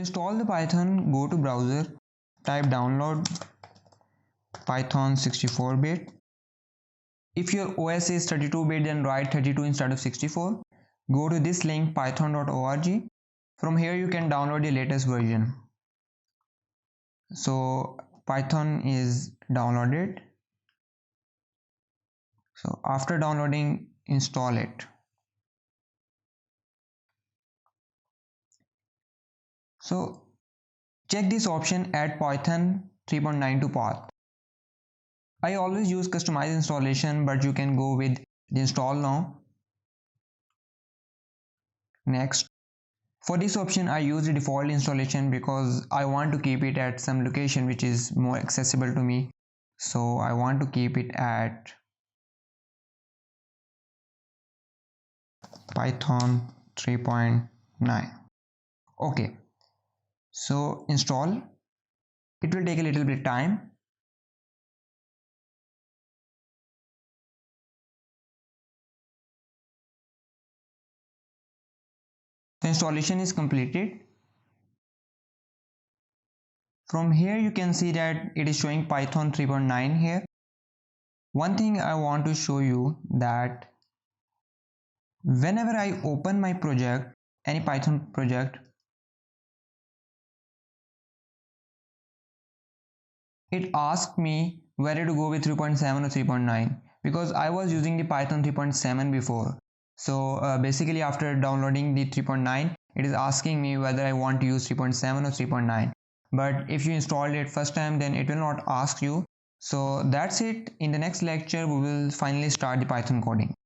install the Python, go to browser, type download Python 64-bit. If your OS is 32-bit, then write 32 instead of 64. Go to this link python.org. From here you can download the latest version. So Python is downloaded. So after downloading, install it. So check this option, add Python 3.9 to path. I always use customized installation, but you can go with the install now. Next. For this option I use the default installation because I want to keep it at some location which is more accessible to me. So I want to keep it at Python 3.9. Okay, so install. It will take a little bit time. The installation is completed. From here you can see that it is showing Python 3.9 here. One thing I want to show you that whenever I open my project, any Python project, it asked me whether to go with 3.7 or 3.9 because I was using the Python 3.7 before. So basically after downloading the 3.9, it is asking me whether I want to use 3.7 or 3.9. But if you installed it first time, then it will not ask you. So that's it. In the next lecture, we will finally start the Python coding.